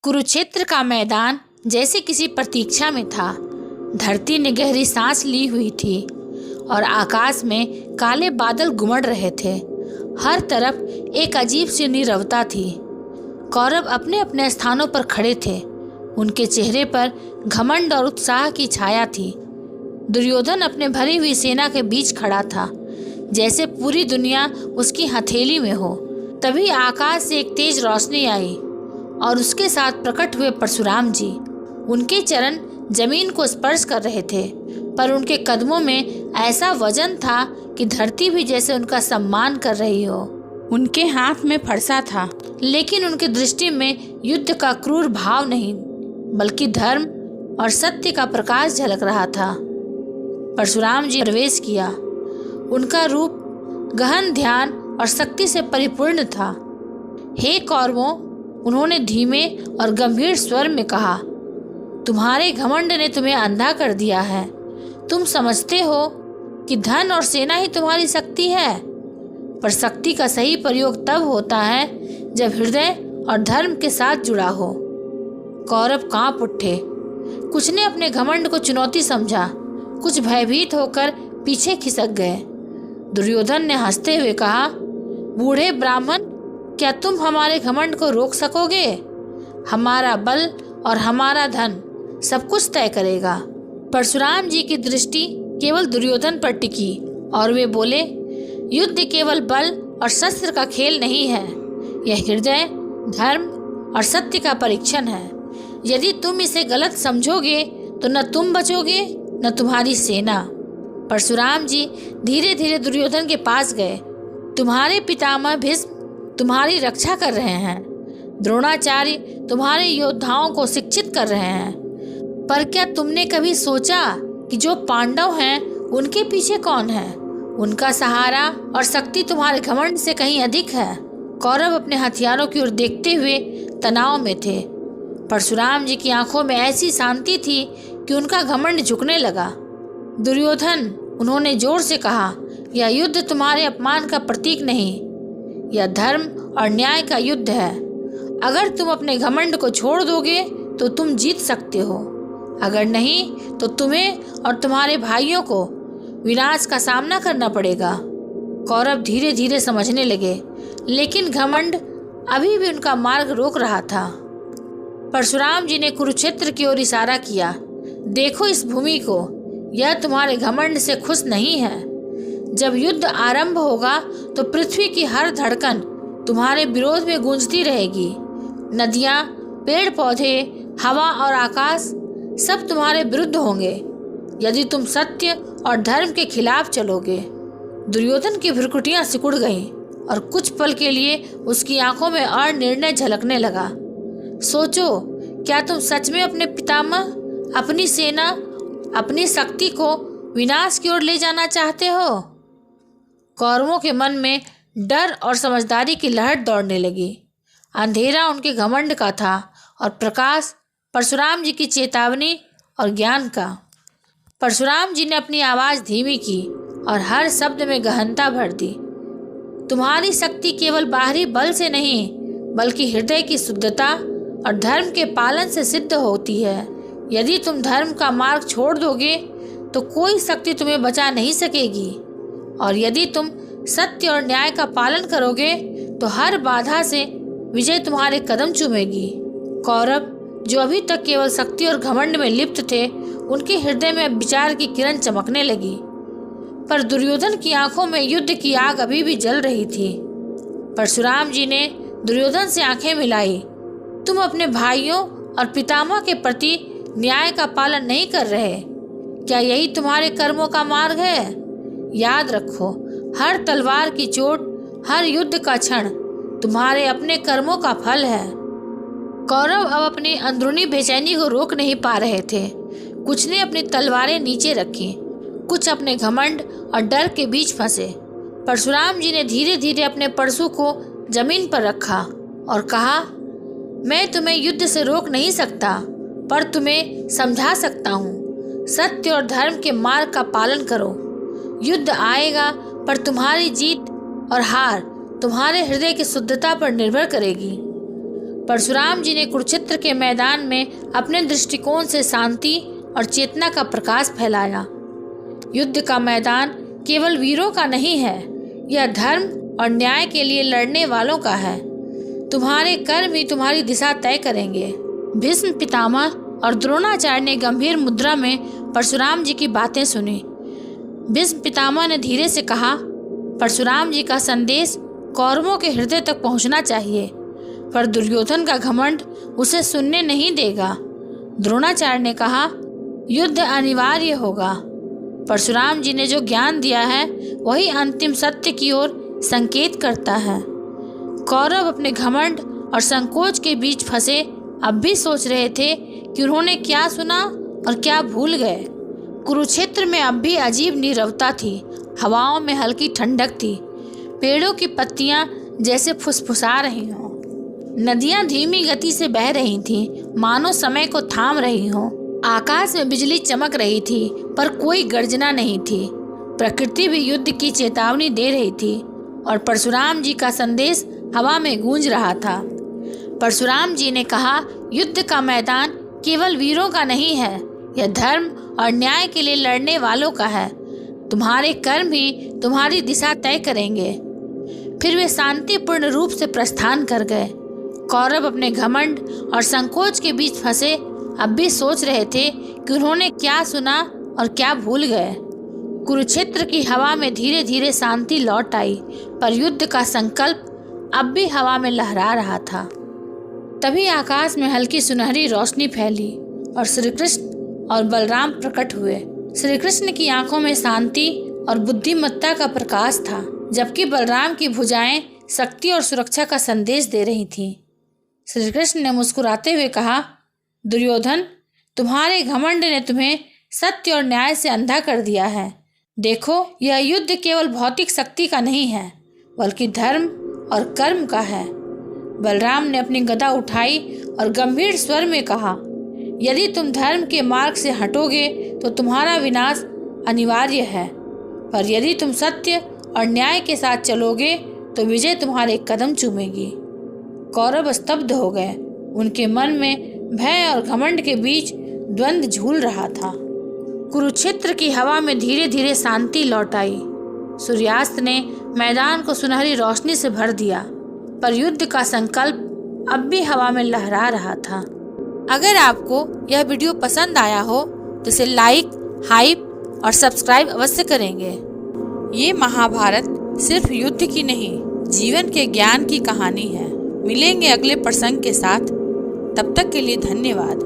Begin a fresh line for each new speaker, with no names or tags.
कुरुक्षेत्र का मैदान जैसे किसी प्रतीक्षा में था। धरती ने गहरी सांस ली हुई थी और आकाश में काले बादल गुमड़ रहे थे। हर तरफ एक अजीब सी नीरवता थी। कौरव अपने अपने स्थानों पर खड़े थे। उनके चेहरे पर घमंड और उत्साह की छाया थी। दुर्योधन अपने भरी हुई सेना के बीच खड़ा था, जैसे पूरी दुनिया उसकी हथेली में हो। तभी आकाश से एक तेज रोशनी आई और उसके साथ प्रकट हुए परशुराम जी। उनके चरण जमीन को स्पर्श कर रहे थे, पर उनके कदमों में ऐसा वजन था कि धरती भी जैसे उनका सम्मान कर रही हो। उनके हाथ में फरसा था, लेकिन उनकी दृष्टि में युद्ध का क्रूर भाव नहीं, बल्कि धर्म और सत्य का प्रकाश झलक रहा था। परशुराम जी प्रवेश किया। उनका रूप गहन ध्यान और शक्ति से परिपूर्ण था। हे कौरवों, उन्होंने धीमे और गंभीर स्वर में कहा, तुम्हारे घमंड ने तुम्हें अंधा कर दिया है। तुम समझते हो कि धन और सेना ही तुम्हारी शक्ति है, पर शक्ति का सही प्रयोग तब होता है जब हृदय और धर्म के साथ जुड़ा हो। कौरव कांप उठे। कुछ ने अपने घमंड को चुनौती समझा, कुछ भयभीत होकर पीछे खिसक गए। दुर्योधन ने हंसते हुए कहा, बूढ़े ब्राह्मण, क्या तुम हमारे घमंड को रोक सकोगे? हमारा बल और हमारा धन सब कुछ तय करेगा। परशुराम जी की दृष्टि केवल दुर्योधन पर टिकी और वे बोले, युद्ध केवल बल और शस्त्र का खेल नहीं है। यह हृदय, धर्म और सत्य का परीक्षण है। यदि तुम इसे गलत समझोगे तो न तुम बचोगे न तुम्हारी सेना। परशुराम जी धीरे धीरे दुर्योधन के पास गए। तुम्हारे पितामह भीष्म तुम्हारी रक्षा कर रहे हैं। द्रोणाचार्य तुम्हारे योद्धाओं को शिक्षित कर रहे हैं। पर क्या तुमने कभी सोचा कि जो पांडव हैं उनके पीछे कौन है? उनका सहारा और शक्ति तुम्हारे घमंड से कहीं अधिक है। कौरव अपने हथियारों की ओर देखते हुए तनाव में थे। परशुराम जी की आंखों में ऐसी शांति थी कि उनका घमंड झुकने लगा। दुर्योधन, उन्होंने जोर से कहा, यह युद्ध तुम्हारे अपमान का प्रतीक नहीं, यह धर्म और न्याय का युद्ध है। अगर तुम अपने घमंड को छोड़ दोगे तो तुम जीत सकते हो, अगर नहीं तो तुम्हें और तुम्हारे भाइयों को विनाश का सामना करना पड़ेगा। कौरव धीरे धीरे समझने लगे, लेकिन घमंड अभी भी उनका मार्ग रोक रहा था। परशुराम जी ने कुरुक्षेत्र की ओर इशारा किया, देखो इस भूमि को, यह तुम्हारे घमंड से खुश नहीं है। जब युद्ध आरंभ होगा तो पृथ्वी की हर धड़कन तुम्हारे विरोध में गूंजती रहेगी। नदियाँ, पेड़ पौधे, हवा और आकाश सब तुम्हारे विरुद्ध होंगे यदि तुम सत्य और धर्म के खिलाफ चलोगे। दुर्योधन की भ्रुकुटियाँ सिकुड़ गईं और कुछ पल के लिए उसकी आंखों में अनिर्णय झलकने लगा। सोचो, क्या तुम सच में अपने पितामह, अपनी सेना, अपनी शक्ति को विनाश की ओर ले जाना चाहते हो? कौरवों के मन में डर और समझदारी की लहर दौड़ने लगी। अंधेरा उनके घमंड का था और प्रकाश परशुराम जी की चेतावनी और ज्ञान का। परशुराम जी ने अपनी आवाज़ धीमी की और हर शब्द में गहनता भर दी। तुम्हारी शक्ति केवल बाहरी बल से नहीं, बल्कि हृदय की शुद्धता और धर्म के पालन से सिद्ध होती है। यदि तुम धर्म का मार्ग छोड़ दोगे तो कोई शक्ति तुम्हें बचा नहीं सकेगी, और यदि तुम सत्य और न्याय का पालन करोगे तो हर बाधा से विजय तुम्हारे कदम चूमेगी। कौरव, जो अभी तक केवल शक्ति और घमंड में लिप्त थे, उनके हृदय में विचार की किरण चमकने लगी। पर दुर्योधन की आंखों में युद्ध की आग अभी भी जल रही थी। परशुराम जी ने दुर्योधन से आंखें मिलाई। तुम अपने भाइयों और पितामह के प्रति न्याय का पालन नहीं कर रहे। क्या यही तुम्हारे कर्मों का मार्ग है? याद रखो, हर तलवार की चोट, हर युद्ध का क्षण तुम्हारे अपने कर्मों का फल है। कौरव अब अपनी अंदरूनी बेचैनी को रोक नहीं पा रहे थे। कुछ ने अपनी तलवारें नीचे रखी, कुछ अपने घमंड और डर के बीच फंसे। परशुराम जी ने धीरे धीरे अपने परशु को जमीन पर रखा और कहा, मैं तुम्हें युद्ध से रोक नहीं सकता, पर तुम्हें समझा सकता हूँ। सत्य और धर्म के मार्ग का पालन करो। युद्ध आएगा, पर तुम्हारी जीत और हार तुम्हारे हृदय की शुद्धता पर निर्भर करेगी। परशुराम जी ने कुरुक्षेत्र के मैदान में अपने दृष्टिकोण से शांति और चेतना का प्रकाश फैलाया। युद्ध का मैदान केवल वीरों का नहीं है, यह धर्म और न्याय के लिए लड़ने वालों का है। तुम्हारे कर्म ही तुम्हारी दिशा तय करेंगे। भीष्म पितामह और द्रोणाचार्य ने गंभीर मुद्रा में परशुराम जी की बातें सुनी। भीष्म पितामह ने धीरे से कहा, परशुराम जी का संदेश कौरवों के हृदय तक पहुंचना चाहिए, पर दुर्योधन का घमंड उसे सुनने नहीं देगा। द्रोणाचार्य ने कहा, युद्ध अनिवार्य होगा। परशुराम जी ने जो ज्ञान दिया है वही अंतिम सत्य की ओर संकेत करता है। कौरव अपने घमंड और संकोच के बीच फंसे अब भी सोच रहे थे कि उन्होंने क्या सुना और क्या भूल गए। कुरुक्षेत्र में अब भी अजीब नीरवता थी। हवाओं में हल्की ठंडक थी। पेड़ों की पत्तियां जैसे फुसफुसा रही हों। नदियां धीमी गति से बह रही थीं, मानो समय को थाम रही हों। आकाश में बिजली चमक रही थी, पर कोई गर्जना नहीं थी। प्रकृति भी युद्ध की चेतावनी दे रही थी और परशुराम जी का संदेश हवा में गूंज रहा था। परशुराम जी ने कहा, युद्ध का मैदान केवल वीरों का नहीं है, यह धर्म और न्याय के लिए लड़ने वालों का है। तुम्हारे कर्म ही तुम्हारी दिशा तय करेंगे। फिर वे शांतिपूर्ण रूप से प्रस्थान कर गए। कौरव अपने घमंड और संकोच के बीच फंसे अब भी सोच रहे थे कि उन्होंने क्या सुना और क्या भूल गए। कुरुक्षेत्र की हवा में धीरे धीरे शांति लौट आई, पर युद्ध का संकल्प अब भी हवा में लहरा रहा था। तभी आकाश में हल्की सुनहरी रोशनी फैली और श्री कृष्ण और बलराम प्रकट हुए। श्री कृष्ण की आंखों में शांति और बुद्धिमत्ता का प्रकाश था, जबकि बलराम की भुजाएं शक्ति और सुरक्षा का संदेश दे रही थीं। श्री कृष्ण ने मुस्कुराते हुए कहा, दुर्योधन, तुम्हारे घमंड ने तुम्हें सत्य और न्याय से अंधा कर दिया है। देखो, यह युद्ध केवल भौतिक शक्ति का नहीं है, बल्कि धर्म और कर्म का है। बलराम ने अपनी गदा उठाई और गंभीर स्वर में कहा, यदि तुम धर्म के मार्ग से हटोगे तो तुम्हारा विनाश अनिवार्य है, पर यदि तुम सत्य और न्याय के साथ चलोगे तो विजय तुम्हारे कदम चूमेगी। कौरव स्तब्ध हो गए। उनके मन में भय और घमंड के बीच द्वंद्व झूल रहा था। कुरुक्षेत्र की हवा में धीरे धीरे शांति लौट आई। सूर्यास्त ने मैदान को सुनहरी रोशनी से भर दिया, पर युद्ध का संकल्प अब भी हवा में लहरा रहा था। अगर आपको यह वीडियो पसंद आया हो तो इसे लाइक, हाइप और सब्सक्राइब अवश्य करेंगे। ये महाभारत सिर्फ युद्ध की नहीं, जीवन के ज्ञान की कहानी है। मिलेंगे अगले प्रसंग के साथ, तब तक के लिए धन्यवाद।